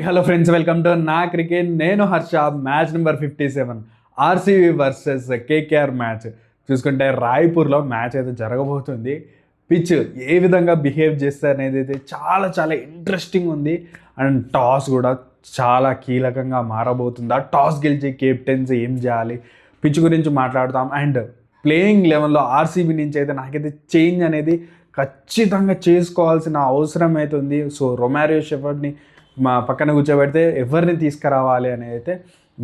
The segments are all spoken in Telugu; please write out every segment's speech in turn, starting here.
హలో ఫ్రెండ్స్, వెల్కమ్ టు నా క్రికెట్. నేను Harsha. Match number 57 RCB versus KKR match చూసుకుంటే రాయ్పూర్లో మ్యాచ్ అయితే జరగబోతుంది. పిచ్ ఏ విధంగా బిహేవ్ చేస్తే అనేది అయితే చాలా చాలా ఇంట్రెస్టింగ్ ఉంది. అండ్ టాస్ కూడా చాలా కీలకంగా మారబోతుంది. ఆ టాస్ గెలిచి కెప్టెన్స్ ఏం చేయాలి, పిచ్ గురించి మాట్లాడతాం. అండ్ ప్లేయింగ్ లెవెన్లో ఆర్సీబీ నుంచి అయితే నాకైతే చేంజ్ అనేది ఖచ్చితంగా చేసుకోవాల్సిన అవసరం అయితే ఉంది. సో రొమారియో షెఫర్డ్ని మా పక్కన కూర్చోబెడితే ఎవరిని తీసుకురావాలి అనేది అయితే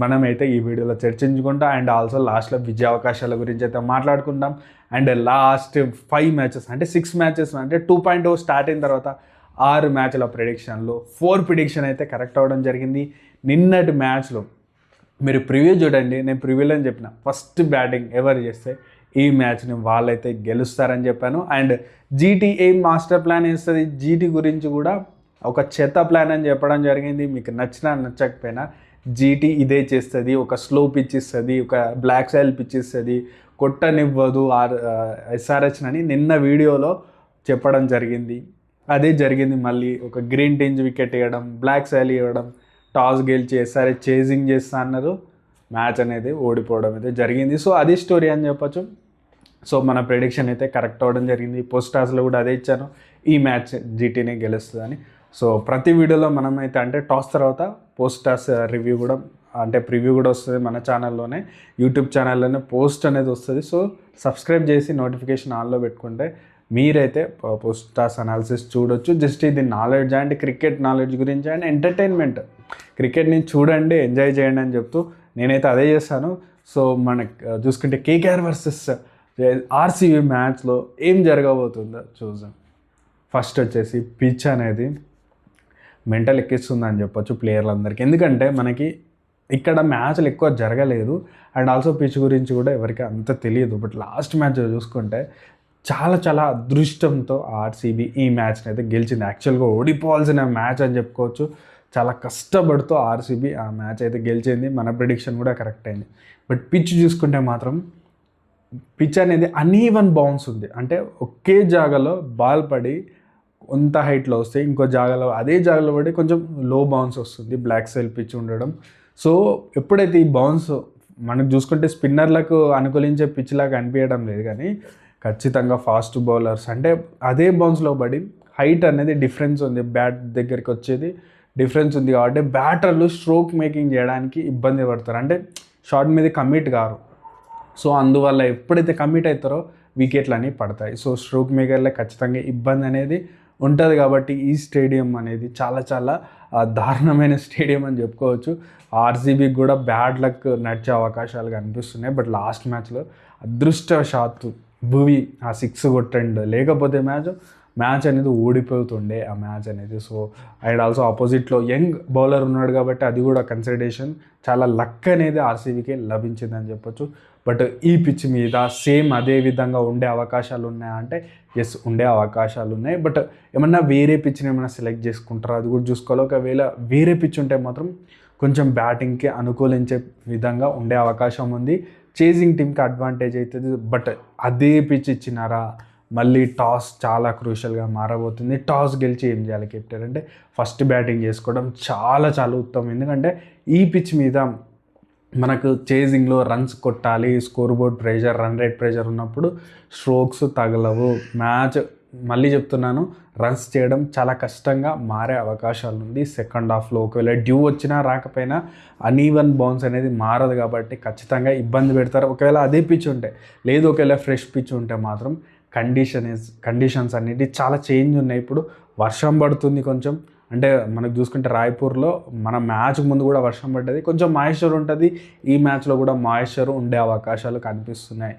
మనమైతే ఈ వీడియోలో చర్చించుకుంటాం. అండ్ ఆల్సో లాస్ట్లో విజయ అవకాశాల గురించి అయితే మాట్లాడుకుంటాం. అండ్ లాస్ట్ 5 మ్యాచెస్ అంటే 6 మ్యాచెస్ అంటే 2.0 స్టార్ట్ అయిన తర్వాత 6 మ్యాచ్ల ప్రిడిక్షన్లో 4 ప్రిడిక్షన్ అయితే కరెక్ట్ అవ్వడం జరిగింది. నిన్నటి మ్యాచ్లో మీరు ప్రివ్యూ చూడండి. నేను ప్రివ్యూలో చెప్పిన ఫస్ట్ బ్యాటింగ్ ఎవరు చేస్తే ఈ మ్యాచ్ని వాళ్ళైతే గెలుస్తారని చెప్పాను. అండ్ జీటీ ఏం మాస్టర్ ప్లాన్ వేస్తుంది, జీటీ గురించి కూడా ఒక చెత్త ప్లాన్ అని చెప్పడం జరిగింది. మీకు నచ్చినా నచ్చకపోయినా జీటీ ఇదే చేస్తుంది. ఒక స్లో పిచ్ ఇస్తుంది, ఒక బ్లాక్ సైల్ పిచ్ ఇస్తుంది, కొట్టనివ్వదు ఎస్ఆర్హెచ్ అని నిన్న వీడియోలో చెప్పడం జరిగింది. అదే జరిగింది. మళ్ళీ ఒక గ్రీన్ టింజ్ వికెట్ ఇవ్వడం, బ్లాక్ సైల్ ఇవ్వడం, టాస్ గెలిచి ఎస్ఆర్హెచ్ చేజింగ్ చేస్తా అన్నారు. మ్యాచ్ అనేది ఓడిపోవడం అయితే జరిగింది. సో అది స్టోరీ అని చెప్పొచ్చు. సో మన ప్రెడిక్షన్ అయితే కరెక్ట్ అవ్వడం జరిగింది. పోస్ట్ టాస్లో కూడా అదే ఇచ్చాను, ఈ మ్యాచ్ జీటీనే గెలుస్తుందని. సో ప్రతి వీడియోలో మనమైతే అంటే టాస్ తర్వాత పోస్ట్ టాస్ రివ్యూ కూడా అంటే ప్రివ్యూ కూడా వస్తుంది మన ఛానల్లోనే, యూట్యూబ్ ఛానల్లోనే పోస్ట్ అనేది వస్తుంది. సో సబ్స్క్రైబ్ చేసి నోటిఫికేషన్ ఆన్లో పెట్టుకుంటే మీరైతే పోస్ట్ టాస్ అనాలిసిస్ చూడొచ్చు. జస్ట్ ఇది నాలెడ్జ్ అండ్ క్రికెట్ నాలెడ్జ్ గురించి అండ్ ఎంటర్టైన్మెంట్, క్రికెట్ని చూడండి, ఎంజాయ్ చేయండి అని చెప్తూ నేనైతే అదే చేస్తాను. సో మనకు చూసుకుంటే కేకేఆర్ వర్సెస్ ఆర్సీబీ మ్యాచ్లో ఏం జరగబోతుందో చూద్దాం. ఫస్ట్ వచ్చేసి పిచ్ అనేది మెంటల్ ఎక్కిస్తుందని చెప్పొచ్చు ప్లేయర్లందరికీ. ఎందుకంటే మనకి ఇక్కడ మ్యాచ్లు ఎక్కువ జరగలేదు అండ్ ఆల్సో పిచ్ గురించి కూడా ఎవరికి అంత తెలియదు. బట్ లాస్ట్ మ్యాచ్ చూసుకుంటే చాలా చాలా అదృష్టంతో ఆర్సీబీ ఈ మ్యాచ్ని అయితే గెలిచింది. యాక్చువల్గా ఓడిపోవాల్సిన మ్యాచ్ అని చెప్పుకోవచ్చు. చాలా కష్టపడుతూ ఆర్సీబీ ఆ మ్యాచ్ అయితే గెలిచింది. మన ప్రిడిక్షన్ కూడా కరెక్ట్ అయింది. బట్ పిచ్ చూసుకుంటే మాత్రం పిచ్ అనేది అన్ఈవెన్ బౌన్స్ ఉంది. అంటే ఒకే జాగాలో బాల్ పడి కొంత హైట్లో వస్తే ఇంకో జాగాలో అదే జాగాలో పడి కొంచెం లో బౌన్స్ వస్తుంది, బ్లాక్ సైల్ పిచ్ ఉండడం. సో ఎప్పుడైతే ఈ బౌన్స్ మనకు చూసుకుంటే స్పిన్నర్లకు అనుకూలించే పిచ్ లాగా అనిపించడం లేదు, కానీ ఖచ్చితంగా ఫాస్ట్ బౌలర్స్ అంటే అదే బౌన్స్లో పడి హైట్ అనేది డిఫరెన్స్ ఉంది, బ్యాట్ దగ్గరికి వచ్చేది డిఫరెన్స్ ఉంది కాబట్టి బ్యాటర్లు స్ట్రోక్ మేకింగ్ చేయడానికి ఇబ్బంది పడతారు, అంటే షార్ట్ మీద కమిట్ కారు. సో అందువల్ల ఎప్పుడైతే కమిట్ అవుతారో వికెట్లు అనేవి పడతాయి. సో స్ట్రోక్ మేకర్లే ఖచ్చితంగా ఇబ్బంది అనేది ఉంటుంది. కాబట్టి ఈ స్టేడియం అనేది చాలా చాలా దారుణమైన స్టేడియం అని చెప్పుకోవచ్చు. ఆర్సీబీకి కూడా బ్యాడ్ లక్ నడిచే అవకాశాలు కనిపిస్తున్నాయి. బట్ లాస్ట్ మ్యాచ్లో అదృష్టవశాత్తు భువి ఆ 6 కొట్టండి, లేకపోతే మ్యాచ్ అనేది ఓడిపోతుండే ఆ మ్యాచ్ అనేది. సో అండ్ ఆల్సో ఆపోజిట్లో యంగ్ బౌలర్ ఉన్నాడు కాబట్టి అది కూడా కన్సిడరేషన్. చాలా లక్ అనేది ఆర్సీబీకి లభించిందని చెప్పొచ్చు. బట్ ఈ పిచ్ మీద సేమ్ అదే విధంగా ఉండే అవకాశాలు ఉన్నాయా అంటే ఎస్, ఉండే అవకాశాలు ఉన్నాయి. బట్ ఏమన్నా వేరే పిచ్ని ఏమైనా సెలెక్ట్ చేసుకుంటారో అది కూడా చూసుకోవాలి. ఒకవేళ వేరే పిచ్ ఉంటే మాత్రం కొంచెం బ్యాటింగ్కి అనుకూలించే విధంగా ఉండే అవకాశం ఉంది. చేజింగ్ టీమ్కి అడ్వాంటేజ్ అవుతుంది. బట్ అదే పిచ్ ఇచ్చినారా మళ్ళీ టాస్ చాలా క్రూషియల్గా మారబోతుంది. టాస్ గెలిచి ఏం చేయాలి కెప్టెన్ అంటే ఫస్ట్ బ్యాటింగ్ చేసుకోవడం చాలా చాలా ఉత్తమం. ఎందుకంటే ఈ పిచ్ మీద మనకు చేజింగ్లో రన్స్ కొట్టాలి, score board pressure, run rate pressure ఉన్నప్పుడు స్ట్రోక్స్ తగలవు. మ్యాచ్ మళ్ళీ చెప్తున్నాను, రన్స్ చేయడం చాలా కష్టంగా మారే అవకాశాలు ఉంది సెకండ్ హాఫ్లో. ఒకవేళ డ్యూ వచ్చినా రాకపోయినా అన్ఈవెన్ బౌన్స్ అనేది మారదు కాబట్టి ఖచ్చితంగా ఇబ్బంది పెడతారు. ఒకవేళ అదే పిచ్ ఉంటే లేదు, ఒకవేళ ఫ్రెష్ పిచ్ ఉంటే మాత్రం కండిషన్స్ అన్నిటి చాలా చేంజ్ ఉన్నాయి. ఇప్పుడు వర్షం పడుతుంది కొంచెం, అంటే మనకు చూసుకుంటే రాయ్పూర్లో మన మ్యాచ్ ముందు కూడా వర్షం పడ్డది, కొంచెం మాయిశ్చర్ ఉంటుంది. ఈ మ్యాచ్లో కూడా మాయిశ్చర్ ఉండే అవకాశాలు కనిపిస్తున్నాయి.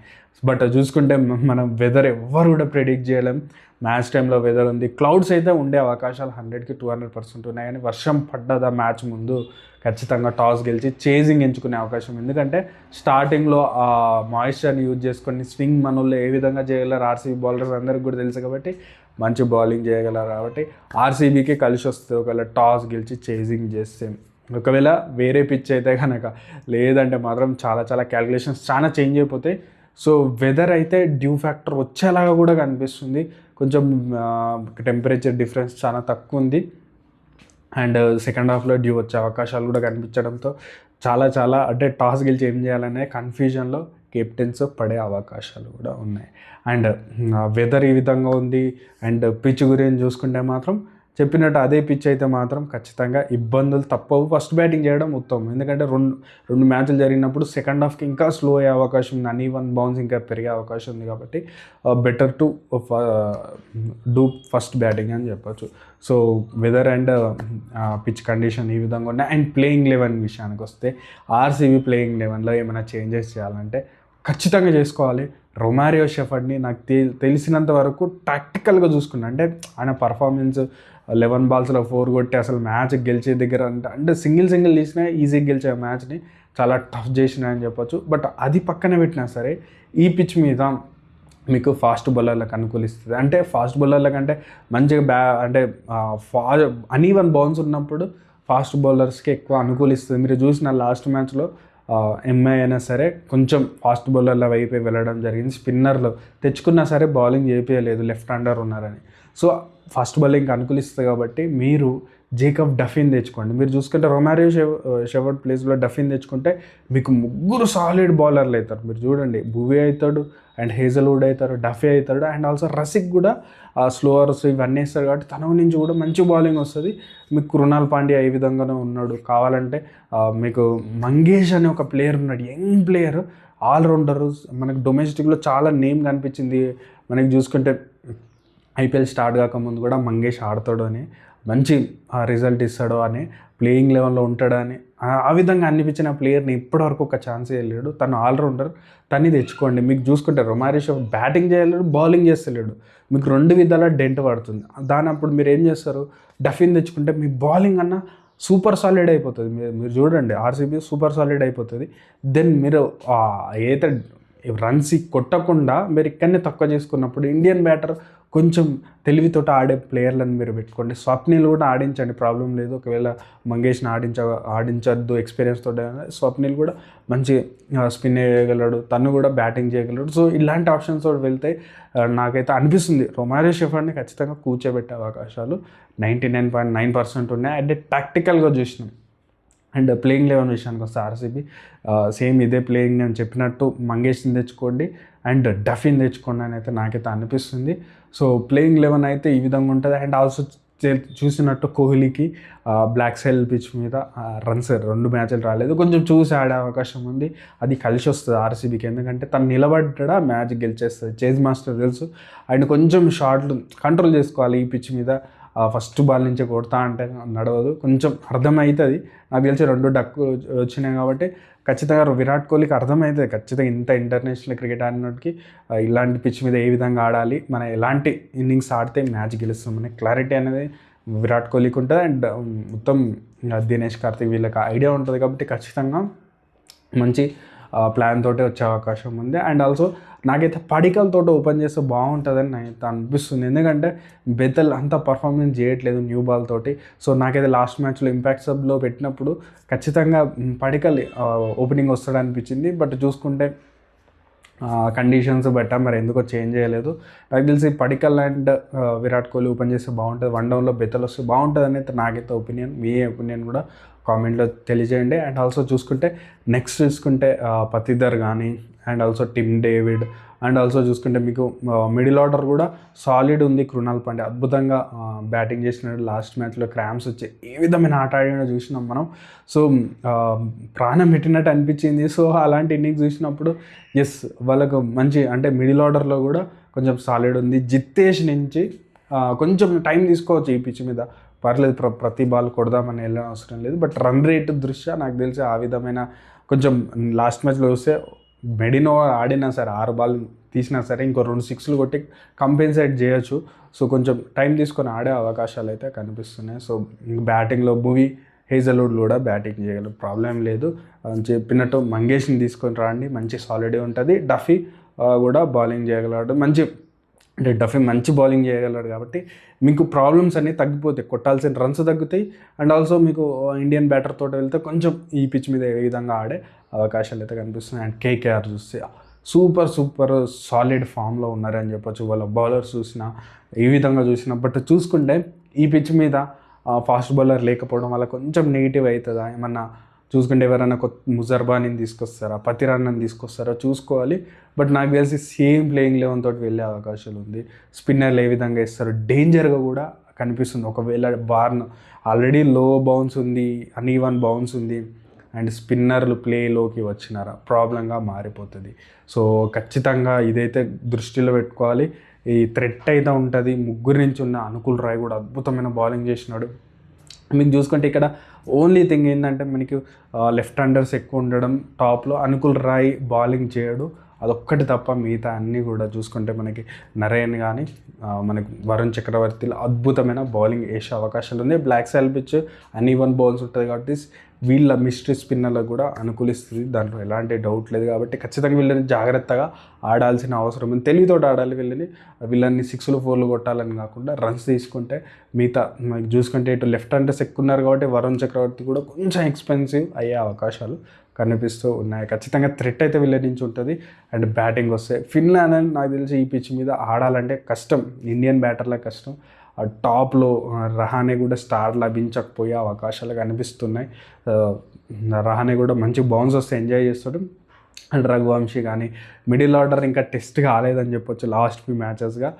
బట్ చూసుకుంటే మనం వెదర్ ఎవ్వరు కూడా ప్రెడిక్ట్ చేయలేం. మ్యాచ్ టైంలో వెదర్ ఉంది, క్లౌడ్స్ అయితే ఉండే అవకాశాలు 100కి 200% ఉన్నాయి. కానీ వర్షం పడ్డదా మ్యాచ్ ముందు ఖచ్చితంగా టాస్ గెలిచి చేజింగ్ ఎంచుకునే అవకాశం. ఎందుకంటే స్టార్టింగ్లో ఆ మాయిశ్చర్ని యూజ్ చేసుకొని స్వింగ్ మనోళ్ళు ఏ విధంగా చేయగలరు ఆర్సీబీ బౌలర్స్ అందరికి కూడా తెలుసు కాబట్టి మంచి బౌలింగ్ చేయగలరు. కాబట్టి ఆర్సీబీకి కలిసి వస్తుంది ఒకవేళ టాస్ గెలిచి చేజింగ్ చేస్తే. ఒకవేళ వేరే పిచ్ అయితే కనుక, లేదంటే మాత్రం చాలా చాలా క్యాలిక్యులేషన్స్ చాలా చేంజ్ అయిపోతాయి. సో వెదర్ అయితే డ్యూ ఫ్యాక్టర్ వచ్చేలాగా కూడా కనిపిస్తుంది. కొంచెం టెంపరేచర్ డిఫరెన్స్ చాలా తక్కువ ఉంది. అండ్ సెకండ్ హాఫ్లో డ్యూ వచ్చే అవకాశాలు కూడా కనిపించడంతో చాలా అంటే టాస్ గెలిచి ఏం చేయాలనే కన్ఫ్యూజన్లో కెప్టెన్స్ పడే అవకాశాలు కూడా ఉన్నాయి. అండ్ వెదర్ ఈ విధంగా ఉంది. అండ్ పిచ్ గురించి చూసుకుంటే మాత్రం చెప్పినట్టు అదే పిచ్ అయితే మాత్రం ఖచ్చితంగా ఇబ్బందులు తప్పవు. ఫస్ట్ బ్యాటింగ్ చేయడం ఉత్తమం, ఎందుకంటే రెండు మ్యాచ్లు జరిగినప్పుడు సెకండ్ హాఫ్కి ఇంకా స్లో అయ్యే అవకాశం ఉంది, అన్ఈవన్ బౌన్స్ ఇంకా పెరిగే అవకాశం ఉంది. కాబట్టి better to do first batting అని చెప్పొచ్చు. So weather and pitch condition ఈ విధంగా ఉన్నాయి. అండ్ ప్లేయింగ్ 11 విషయానికి వస్తే ఆర్సీబీ ప్లేయింగ్ 11లో ఏమైనా చేంజెస్ చేయాలంటే ఖచ్చితంగా చేసుకోవాలి. రొమారియో షెఫర్డ్ని నాకు తెలిసినంత వరకు టాక్టికల్గా చూసుకున్నా, అంటే ఆయన పర్ఫార్మెన్స్ 11 బాల్స్లో 4 కొట్టి అసలు మ్యాచ్ గెలిచే దగ్గర అంటే సింగిల్ తీసినా ఈజీగా గెలిచే మ్యాచ్ని చాలా టఫ్ చేసినాయని చెప్పొచ్చు. బట్ అది పక్కన పెట్టినా సరే ఈ పిచ్ మీద మీకు ఫాస్ట్ బౌలర్లకు అనుకూలిస్తుంది. అంటే ఫాస్ట్ బౌలర్లకు అంటే మంచిగా అంటే అన్ఈవన్ బౌన్స్ ఉన్నప్పుడు ఫాస్ట్ బౌలర్స్కి ఎక్కువ అనుకూలిస్తుంది. మీరు చూసిన లాస్ట్ మ్యాచ్లో ఎంఐ అయినా సరే కొంచెం ఫాస్ట్ బౌలర్ల వైపే వెళ్ళడం జరిగింది. స్పిన్నర్లు తెచ్చుకున్నా సరే బౌలింగ్ చేయించలేదు, లెఫ్ట్ హ్యాండర్ ఉన్నారని. సో ఫాస్ట్ బౌలింగ్కి అనుకూలిస్తుంది కాబట్టి మీరు జేకబ్ డఫిన్ తెచ్చుకోండి. మీరు చూసుకుంటే రొమారియో షెఫర్డ్ ప్లేస్లో డఫిన్ తెచ్చుకుంటే మీకు 3 సాలిడ్ బౌలర్లు అవుతారు. మీరు చూడండి, భువీ అవుతాడు, అండ్ హేజల్వుడ్ అవుతారు, డఫీ అవుతాడు, అండ్ ఆల్సో రసిక్ కూడా స్లోవర్స్ ఇవన్నీ వేస్తారు. కాబట్టి తన నుంచి కూడా మంచి బౌలింగ్ వస్తుంది. మీకు కృణాల్ పాండ్యా ఈ విధంగానే ఉన్నాడు. కావాలంటే మీకు మంగేష్ అనే ఒక ప్లేయర్ ఉన్నాడు, యంగ్ ప్లేయర్, ఆల్రౌండరు. మనకు డొమెస్టిక్లో చాలా నేమ్ కనిపించింది. మనకి చూసుకుంటే ఐపీఎల్ స్టార్ట్ కాకముందు కూడా మంగేష్ ఆడతాడు అని, మంచి రిజల్ట్ ఇస్తాడు అని, ప్లేయింగ్ లెవెల్లో ఉంటాడు అని ఆ విధంగా అనిపించిన ప్లేయర్ని ఇప్పటివరకు ఒక ఛాన్స్ వెళ్ళాడు. తను ఆల్రౌండర్, తన్ని తెచ్చుకోండి. మీకు చూసుకుంటే రొమారియో షెఫర్డ్ బ్యాటింగ్ చేయలేడు, బౌలింగ్ చేస్తలేడు, మీకు 2 విధాలా డెంట్ పడుతుంది. దాని అప్పుడు మీరు ఏం చేస్తారు, డఫిన్ తెచ్చుకుంటే మీ బౌలింగ్ అన్న సూపర్ సాలిడ్ అయిపోతుంది. మీరు చూడండి, ఆర్సీబీ సూపర్ సాలిడ్ అయిపోతుంది. దెన్ మీరు ఏదైతే రన్స్ కొట్టకుండా మీరు ఇక్కడనే తక్కువ చేసుకున్నప్పుడు ఇండియన్ బ్యాటర్ కొంచెం తెలివితోటి ఆడే ప్లేయర్లను మీరు పెట్టుకోండి. స్వప్నిల్ కూడా ఆడించండి, ప్రాబ్లం లేదు. ఒకవేళ మంగేష్ని ఆడించద్దు ఎక్స్పీరియన్స్ తోటి, స్వప్నిల్ కూడా మంచి స్పిన్ వేయగలడు, తను కూడా బ్యాటింగ్ చేయగలడు. సో ఇలాంటి ఆప్షన్స్ తోటి వెళ్తే నాకైతే అనిపిస్తుంది రొమారియో షెఫర్డ్ని ఖచ్చితంగా కూర్చోబెట్టే అవకాశాలు 99.9% ఉన్నాయి. అంటే టాక్టికల్గా చూసినాం. అండ్ ప్లేయింగ్ 11 విషయానికి వస్తే ఆర్సీబీ సేమ్ ఇదే ప్లేయింగ్ నేను చెప్పినట్టు మంగేష్ని తెచ్చుకోండి అండ్ డఫిన్ తెచ్చుకోండి అని అయితే నాకైతే అనిపిస్తుంది. సో ప్లేయింగ్ 11 అయితే ఈ విధంగా ఉంటుంది. అండ్ ఆల్సో చూసినట్టు కోహ్లీకి బ్లాక్ సైల్ పిచ్ మీద రన్స్ 2 మ్యాచ్లు రాలేదు, కొంచెం చూసి ఆడే అవకాశం ఉంది. అది కలిసి వస్తుంది ఆర్సీబీకి, ఎందుకంటే తను నిలబడ్డా మ్యాచ్ గెలిచేస్తుంది. చేజ్ మాస్టర్ తెలుసు. అండ్ కొంచెం షాట్లు కంట్రోల్ చేసుకోవాలి ఈ పిచ్ మీద. ఫస్ట్ బాల్ నుంచి కొడతా అంటే నడవదు, కొంచెం అర్థమవుతుంది. నాకు తెలిసి 2 డక్కు వచ్చినాయి కాబట్టి ఖచ్చితంగా విరాట్ కోహ్లీకి అర్థమవుతుంది ఖచ్చితంగా ఇంత ఇంటర్నేషనల్ క్రికెట్ ఆడినోడికి ఇలాంటి పిచ్ మీద ఏ విధంగా ఆడాలి, మనం ఎలాంటి ఇన్నింగ్స్ ఆడితే మ్యాచ్ గెలుస్తామనే క్లారిటీ అనేది విరాట్ కోహ్లీకి ఉంటుంది. అండ్ మొత్తం దినేష్ కార్తిక్ వీళ్ళకి ఐడియా ఉంటుంది. కాబట్టి ఖచ్చితంగా మంచి ప్లాన్ తోటే వచ్చే అవకాశం ఉంది. అండ్ ఆల్సో నాకైతే పడికల్తో ఓపెన్ చేస్తే బాగుంటుందని నాకైతే అనిపిస్తుంది, ఎందుకంటే బెతల్ అంత పర్ఫార్మెన్స్ చేయట్లేదు న్యూ బాల్ తోటి. సో నాకైతే లాస్ట్ మ్యాచ్లో ఇంపాక్ట్ సబ్లో పెట్టినప్పుడు ఖచ్చితంగా పడికల్ ఓపెనింగ్ వస్తాడు అనిపించింది. బట్ చూసుకుంటే కండిషన్స్ బట్ట మరి ఎందుకో చేంజ్ చేయలేదు. నాకు తెలిసి పడికల్ అండ్ విరాట్ కోహ్లీ ఓపెన్ చేస్తే బాగుంటుంది, 1 డౌన్లో బెతల్ వస్తే బాగుంటుంది అనేది నాకైతే ఒపీనియన్. మీ ఒపీనియన్ కూడా కామెంట్లో తెలియజేయండి. అండ్ ఆల్సో చూసుకుంటే నెక్స్ట్ చూసుకుంటే పతిదర్ కానీ and also Tim David and also చూసుకుంటే మీకు మిడిల్ ఆర్డర్ కూడా సాలిడ్ ఉంది. కృణాల్ పాండ్యా అద్భుతంగా బ్యాటింగ్ చేసినాడు, లాస్ట్ మ్యాచ్లో క్రామ్స్ వచ్చి ఏ విధమైన ఆట ఆడినో చూసినాం మనం. సో ప్రాణం పెట్టినట్టు అనిపించింది. సో అలాంటి ఇన్నింగ్స్ చూసినప్పుడు ఎస్ వాళ్ళకు మంచి అంటే మిడిల్ ఆర్డర్లో కూడా కొంచెం సాలిడ్ ఉంది. జిత్తేష్ నుంచి కొంచెం టైం తీసుకోవచ్చు ఈ పిచ్ మీద, పర్లేదు, ప్రతి బాల్ కొడదామని వెళ్ళిన అవసరం లేదు. బట్ రన్ రేట్ దృష్ట్యా నాకు తెలిసి ఆ విధమైన కొంచెం లాస్ట్ మ్యాచ్లో చూస్తే మెడినో ఆడినా సరే 6 బాల్ తీసినా సరే ఇంకో 2 సిక్స్లు కొట్టి కంపెన్సేట్ చేయొచ్చు. సో కొంచెం టైం తీసుకొని ఆడే అవకాశాలు అయితే కనిపిస్తున్నాయి. సో బ్యాటింగ్లో భువీ హేజల్వుడ్ కూడా బ్యాటింగ్ చేయగలరు, ప్రాబ్లం లేదు. చెప్పినట్టు మంగేష్ని తీసుకొని రండి, మంచి సాలిడ్ ఉంటుంది. డఫీ కూడా బౌలింగ్ చేయగలడు, అంటే డఫీ మంచి బౌలింగ్ చేయగలడు. కాబట్టి మీకు ప్రాబ్లమ్స్ అన్నీ తగ్గిపోతాయి, కొట్టాల్సిన రన్స్ తగ్గుతాయి. అండ్ ఆల్సో మీకు ఇండియన్ బ్యాటర్ తోటి వెళ్తే కొంచెం ఈ పిచ్ మీద ఏ విధంగా ఆడే అవకాశాలు అయితే కనిపిస్తున్నాయి. అండ్ కేకేఆర్ చూస్తే సూపర్ సాలిడ్ ఫామ్లో ఉన్నారని చెప్పొచ్చు. వాళ్ళ బౌలర్స్ చూసినా ఈ విధంగా చూసినా. బట్ చూసుకుంటే ఈ పిచ్ మీద ఫాస్ట్ బౌలర్ లేకపోవడం వల్ల కొంచెం నెగిటివ్ అవుతుందా ఏమన్నా చూసుకుంటే ఎవరైనా కొత్త ముజర్బాని తీసుకొస్తారా, పతిరాన్నని తీసుకొస్తారా చూసుకోవాలి. బట్ నాకు తెలిసి సేమ్ ప్లేయింగ్ లెవెన్ తోటి వెళ్ళే అవకాశాలు ఉంది. స్పిన్నర్లు ఏ విధంగా ఇస్తారు డేంజర్గా కూడా కనిపిస్తుంది. ఒకవేళ బార్న్ ఆల్రెడీ లో బౌన్స్ ఉంది, అన్ఈవన్ బౌన్స్ ఉంది అండ్ స్పిన్నర్లు ప్లేలోకి వచ్చినారా ప్రాబ్లంగా మారిపోతుంది. సో ఖచ్చితంగా ఇదైతే దృష్టిలో పెట్టుకోవాలి. ఈ థ్రెట్ అయితే ఉంటుంది. ముగ్గురు నుంచి ఉన్న అనుకుల్ రాయ్ కూడా అద్భుతమైన బౌలింగ్ చేసినాడు. మీకు చూసుకుంటే ఇక్కడ ఓన్లీ థింగ్ ఏంటంటే మనకి లెఫ్ట్ హ్యాండర్స్ ఎక్కువ ఉండడం, టాప్లో అనుకుల్ రాయ్ బౌలింగ్ చేయడు, అదొక్కటి తప్ప మిగతా అన్నీ కూడా చూసుకుంటే మనకి నరేన్ కానీ మనకి వరుణ్ చక్రవర్తిలో అద్భుతమైన బౌలింగ్ వేసే అవకాశాలు ఉంది. బ్లాక్ సాయిల్ పిచ్ అన్ఈవన్ బౌల్స్ ఉంటుంది కాబట్టి వీళ్ళ మిస్టరీ స్పిన్నర్లకు కూడా అనుకూలిస్తుంది, దాంట్లో ఎలాంటి డౌట్ లేదు. కాబట్టి ఖచ్చితంగా వీళ్ళని జాగ్రత్తగా ఆడాల్సిన అవసరం ఉంది. తెలివితోటి ఆడాలి. వీళ్ళని 6లు 4లు కొట్టాలని కాకుండా రన్స్ తీసుకుంటే మిగతా మనకి చూసుకుంటే ఇటు లెఫ్ట్ హ్యాండర్స్ ఎక్కువ ఉన్నారు కాబట్టి వరుణ్ చక్రవర్తి కూడా కొంచెం ఎక్స్పెన్సివ్ అయ్యే అవకాశాలు కనిపిస్తూ ఉన్నాయి. ఖచ్చితంగా థ్రెట్ అయితే వీళ్ళ నుంచి ఉంటుంది. అండ్ బ్యాటింగ్ వస్తే ఫిన్లాండ్ అని నాకు తెలిసి ఈ పిచ్ మీద ఆడాలంటే కష్టం, ఇండియన్ బ్యాటర్లకు కష్టం. ఆ టాప్లో రహానే కూడా స్టార్ లభించకపోయే అవకాశాలు కనిపిస్తున్నాయి. రహానే కూడా మంచి బౌన్స్ వస్తే ఎంజాయ్ చేస్తాడు. అండ్ రఘువంశీ కానీ మిడిల్ ఆర్డర్ ఇంకా టెస్ట్ కాలేదని చెప్పొచ్చు లాస్ట్ ఫ్యూ మ్యాచెస్గా.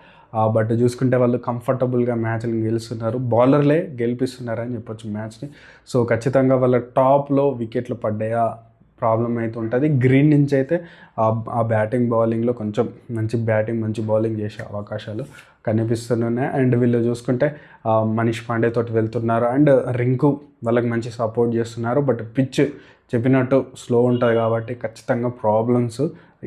బట్ చూసుకుంటే వాళ్ళు కంఫర్టబుల్గా మ్యాచ్ని గెలుస్తున్నారు, బౌలర్లే గెలిపిస్తున్నారని చెప్పొచ్చు మ్యాచ్ని. సో ఖచ్చితంగా వాళ్ళ టాప్లో వికెట్లు పడ్డాయా ప్రాబ్లం అయితే ఉంటుంది. గ్రీన్ నుంచి అయితే ఆ బ్యాటింగ్ బౌలింగ్లో కొంచెం మంచి బౌలింగ్ చేసే అవకాశాలు కనిపిస్తున్నాయి. అండ్ వీళ్ళు చూసుకుంటే మనీష్ పాండే తోటి వెళ్తున్నారు అండ్ రింకు వాళ్ళకి మంచి సపోర్ట్ చేస్తున్నారు. బట్ పిచ్ చెప్పినట్టు స్లో ఉంటుంది కాబట్టి ఖచ్చితంగా ప్రాబ్లమ్స్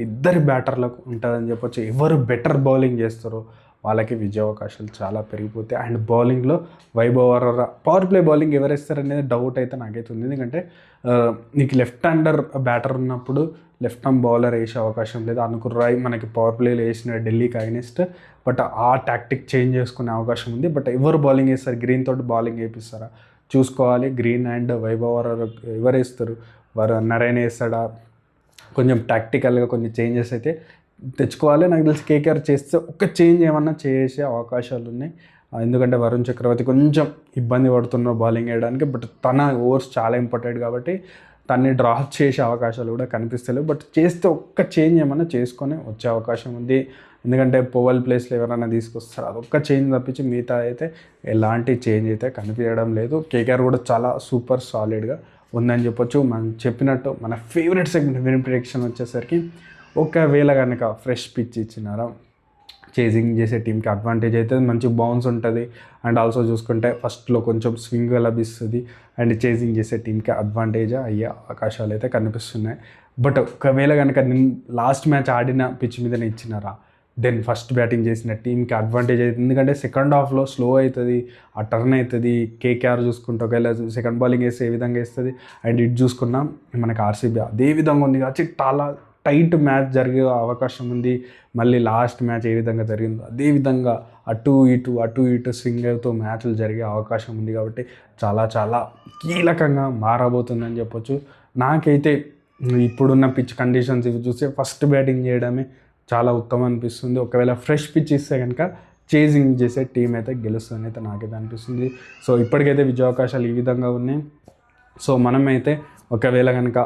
ఇద్దరి బ్యాటర్లకు ఉంటుందని చెప్పొచ్చు. ఎవరు బెటర్ బౌలింగ్ చేస్తారో వాళ్ళకి విజయావకాశాలు చాలా పెరిగిపోతాయి. అండ్ బౌలింగ్లో వైభవ్ పవర్ ప్లే బౌలింగ్ ఎవరు వేస్తారనేది డౌట్ అయితే నాకైతే ఉంది. ఎందుకంటే నీకు లెఫ్ట్ హ్యాండర్ బ్యాటర్ ఉన్నప్పుడు లెఫ్ట్ ఆర్మ్ బౌలర్ వేసే అవకాశం లేదు. అనుకుల్ రాయ్ మనకి పవర్ ప్లేలో వేసిన ఢిల్లీకి అగైనెస్ట్, బట్ ఆ టాక్టిక్ చేంజ్ చేసుకునే అవకాశం ఉంది. బట్ ఎవరు బౌలింగ్ వేస్తారు, గ్రీన్ తోటి బౌలింగ్ వేపిస్తారా చూసుకోవాలి. గ్రీన్ అండ్ వైభవ్ ఎవరు వేస్తారు, నరేన్ వేస్తాడా, కొంచెం టాక్టికల్గా కొన్ని చేంజెస్ అయితే తెచ్చుకోవాలి. నాకు తెలిసి కేకేఆర్ చేస్తే ఒక చేంజ్ ఏమన్నా చేసే అవకాశాలు ఉన్నాయి. ఎందుకంటే వరుణ్ చక్రవర్తి కొంచెం ఇబ్బంది పడుతున్న బౌలింగ్ వేయడానికి, బట్ తన ఓవర్స్ చాలా ఇంపార్టెంట్ కాబట్టి తన్ని డ్రాప్ చేసే అవకాశాలు కూడా కనిపిస్తలేవు. బట్ చేస్తే ఒక్క చేంజ్ ఏమన్నా చేసుకొని వచ్చే అవకాశం ఉంది. ఎందుకంటే పోవల్ ప్లేస్లో ఎవరైనా తీసుకొస్తారు, అదొక్క చేంజ్ తప్పించి మిగతా అయితే ఎలాంటి చేంజ్ అయితే కనిపించడం లేదు. కేకేఆర్ కూడా చాలా సూపర్ సాలిడ్గా ఉందని చెప్పొచ్చు. మనం చెప్పినట్టు మన ఫేవరెట్ సెగ్మెంట్ విన్ ప్రిడిక్షన్ వచ్చేసరికి ఒకవేళ కనుక ఫ్రెష్ పిచ్ ఇచ్చినారా చేజింగ్ చేసే టీంకి అడ్వాంటేజ్ అవుతుంది, మంచి బౌన్స్ ఉంటుంది. అండ్ ఆల్సో చూసుకుంటే ఫస్ట్లో కొంచెం స్వింగ్ లభిస్తుంది అండ్ చేజింగ్ చేసే టీంకి అడ్వాంటేజ్ అయ్యే అవకాశాలు అయితే కనిపిస్తున్నాయి. బట్ ఒకవేళ కనుక లాస్ట్ మ్యాచ్ ఆడిన పిచ్ మీదనే ఇచ్చినారా దెన్ ఫస్ట్ బ్యాటింగ్ చేసిన టీంకి అడ్వాంటేజ్ అవుతుంది. ఎందుకంటే సెకండ్ హాఫ్లో స్లో అవుతుంది, ఆ టర్న్ అవుతుంది. కేకేఆర్ చూసుకుంటే ఒకవేళ సెకండ్ బౌలింగ్ వేస్తే ఏ విధంగా వేస్తుంది అండ్ ఇటు చూసుకున్నాం మనకి ఆర్సీబీ అదే విధంగా ఉంది కాబట్టి చాలా టైట్ మ్యాచ్ జరిగే అవకాశం ఉంది. మళ్ళీ లాస్ట్ మ్యాచ్ ఏ విధంగా జరిగిందో అదేవిధంగా అటు ఇటు స్వింగ్ అవుతూ మ్యాచ్లు జరిగే అవకాశం ఉంది. కాబట్టి చాలా కీలకంగా మారబోతుందని చెప్పొచ్చు. నాకైతే ఇప్పుడున్న పిచ్ కండిషన్స్ ఇవి చూస్తే ఫస్ట్ బ్యాటింగ్ చేయడమే చాలా ఉత్తమం అనిపిస్తుంది. ఒకవేళ ఫ్రెష్ పిచ్ ఇస్తే కనుక చేజింగ్ చేసే టీం అయితే గెలుస్తుందని అయితే నాకైతే అనిపిస్తుంది. సో ఇప్పటికైతే విజయావకాశాలు ఈ విధంగా ఉన్నాయి. సో మనమైతే ఒకవేళ కనుక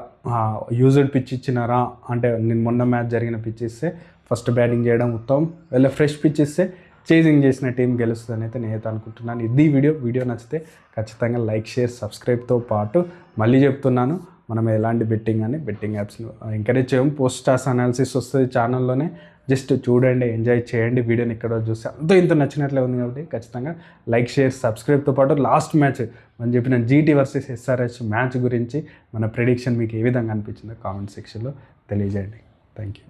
యూజ్డ్ పిచ్ ఇచ్చినారా అంటే నేను మొన్న మ్యాచ్ జరిగిన పిచ్ ఇస్తే ఫస్ట్ బ్యాటింగ్ చేయడం ఉత్తమం, ఒకవేళ ఫ్రెష్ పిచ్ ఇస్తే చేజింగ్ చేసిన టీం గెలుస్తుందని అయితే నేనైతే అనుకుంటున్నాను. ఇది వీడియో నచ్చితే ఖచ్చితంగా లైక్, షేర్, సబ్స్క్రైబ్తో పాటు మళ్ళీ చెప్తున్నాను, మనం ఎలాంటి బెట్టింగ్ యాప్స్లో ఎంకరేజ్ చేయము. పోస్ట్ స్టార్స్ అనాలిసిస్ వస్తుంది ఛానల్లోనే, జస్ట్ చూడండి, ఎంజాయ్ చేయండి. వీడియోని ఇక్కడ చూస్తే ఇంత నచ్చినట్లే ఉంది కాబట్టి ఖచ్చితంగా లైక్, షేర్, సబ్స్క్రైబ్తో పాటు లాస్ట్ మ్యాచ్ మనం చెప్పిన జీటీ వర్సెస్ ఎస్ఆర్హెచ్ మ్యాచ్ గురించి మన ప్రెడిక్షన్ మీకు ఏ విధంగా అనిపించిందో కామెంట్ సెక్షన్లో తెలియజేయండి. Thank you.